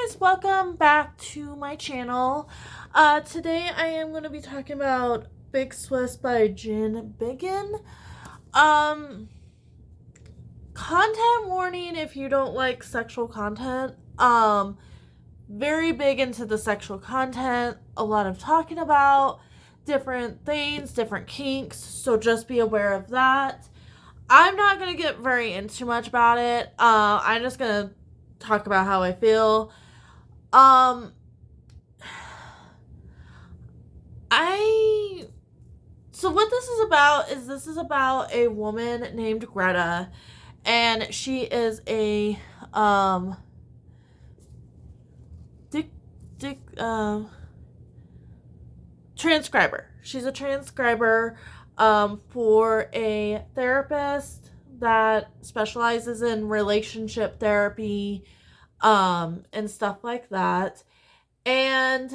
guys, welcome back to my channel. Today I am going to be talking about Big Swiss by Jen Biggin. Um, Content warning if you don't like sexual content. Very big into the sexual content, a lot of talking about different things, different kinks, so just be aware of that. I'm not going to get very into much about it. I'm just going to talk about how I feel. Um, I so what this is about a woman named Greta, and she is a dick dick transcriber. She's a transcriber for a therapist that specializes in relationship therapy and stuff like that. And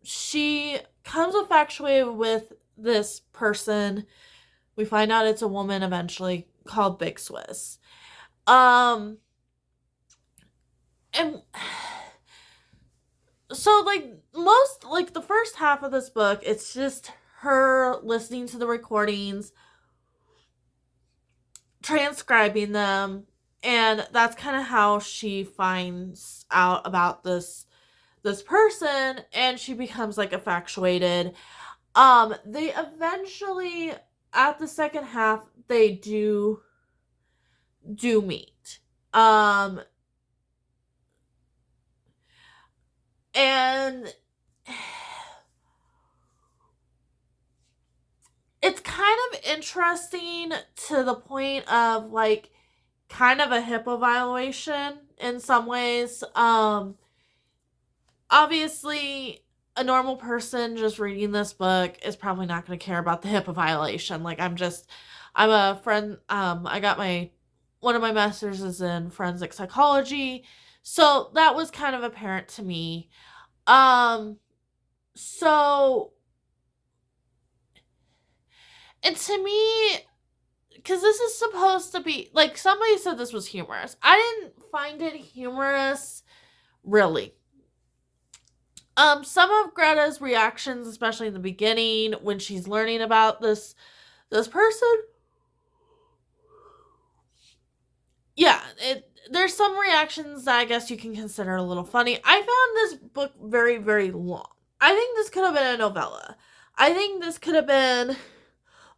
she comes infatuated with this person. We find out it's a woman eventually called Big Swiss. And so the first half of this book, it's just her listening to the recordings, transcribing them, and that's kind of how she finds out about this person, and she becomes like infatuated. They eventually, at the second half, they do meet. And it's kind of interesting to the point of like kind of a HIPAA violation in some ways. Obviously, a normal person just reading this book is probably not going to care about the HIPAA violation. Like, I'm a friend. I got one of my masters is in forensic psychology, so that was kind of apparent to me. So, and to me, because this is supposed to be like, somebody said this was humorous. I didn't find it humorous, really. Some of Greta's reactions, especially in the beginning when she's learning about this person, yeah, there's some reactions that I guess you can consider a little funny. I found this book very, very long. I think this could have been a novella. I think this could have been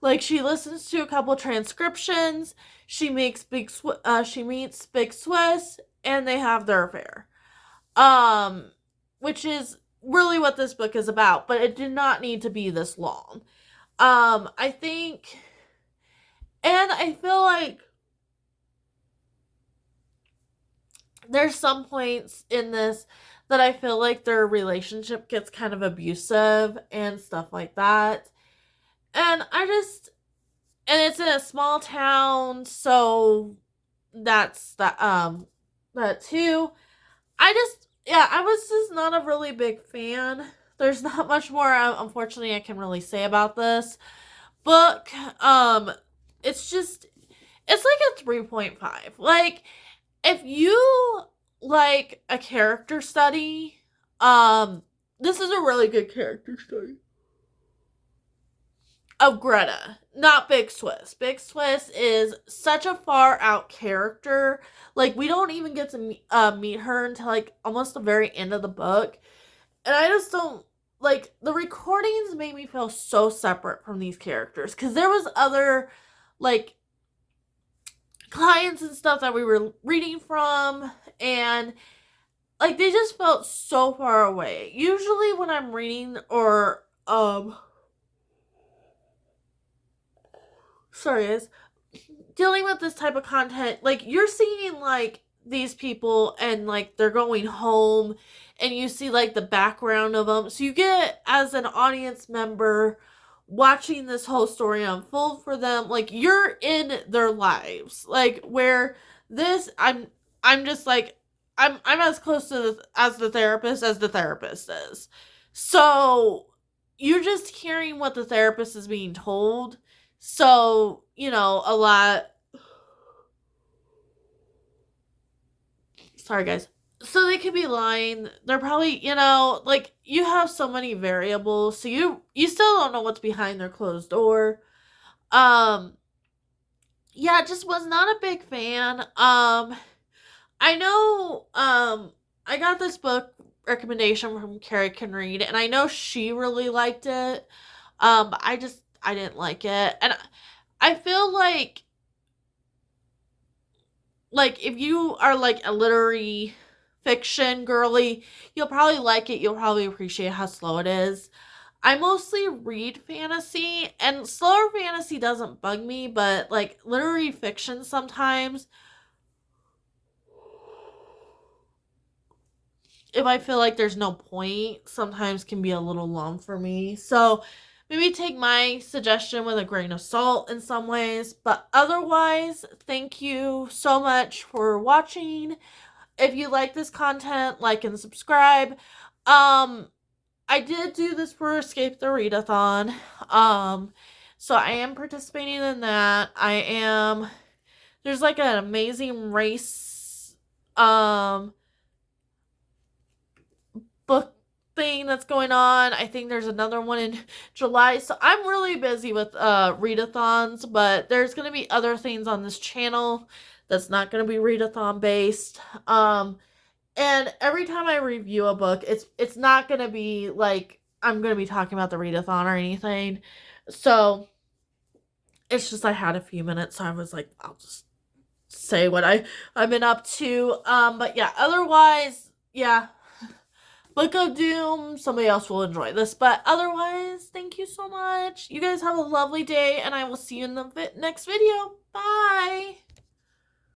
like, she listens to a couple transcriptions, she meets Big Swiss, and they have their affair. Which is really what this book is about, but it did not need to be this long. I think, and I feel like there's some points in this that I feel like their relationship gets kind of abusive and stuff like that. And and it's in a small town, so that's that too. I was just not a really big fan. There's not much more, unfortunately, I can really say about this book. It's like a 3.5. Like, if you like a character study, this is a really good character study of Greta, not Big Swiss. Big Swiss is such a far out character. Like, we don't even get to meet her until like almost the very end of the book. And I just don't like, the recordings made me feel so separate from these characters, because there was other like clients and stuff that we were reading from, and like they just felt so far away. Usually when I'm reading or sorry guys, dealing with this type of content, like, you're seeing like these people and like they're going home, and you see like the background of them, so you get, as an audience member, watching this whole story unfold for them. Like, you're in their lives, like, where this I'm just like, I'm as close to as the therapist is. So you're just hearing what the therapist is being told. So, a lot. Sorry, guys. So So they could be lying. They're probably, you know, like, you have so many variables, so you still don't know what's behind their closed door. Um yeah, just was not a big fan. I know I got this book recommendation from Carrie Can Read, and I know she really liked it. But I didn't like it. And I feel like if you are like a literary fiction girly, you'll probably like it. You'll probably appreciate how slow it is. I mostly read fantasy, and slower fantasy doesn't bug me, but like literary fiction sometimes, if I feel like there's no point, sometimes can be a little long for me. So maybe take my suggestion with a grain of salt in some ways. But otherwise, thank you so much for watching. If you like this content, like and subscribe. I did do this for Escape the Readathon. So I am participating in that. There's like an amazing race book thing that's going on. I think there's another one in July. So I'm really busy with readathons, but there's going to be other things on this channel that's not going to be readathon based. And every time I review a book, it's not going to be like I'm going to be talking about the readathon or anything. So it's just I had a few minutes, so I was like, I'll just say what I've been up to. But yeah, otherwise, yeah. Book of Doom, somebody else will enjoy this. But otherwise, thank you so much. You guys have a lovely day, and I will see you in the next video. Bye!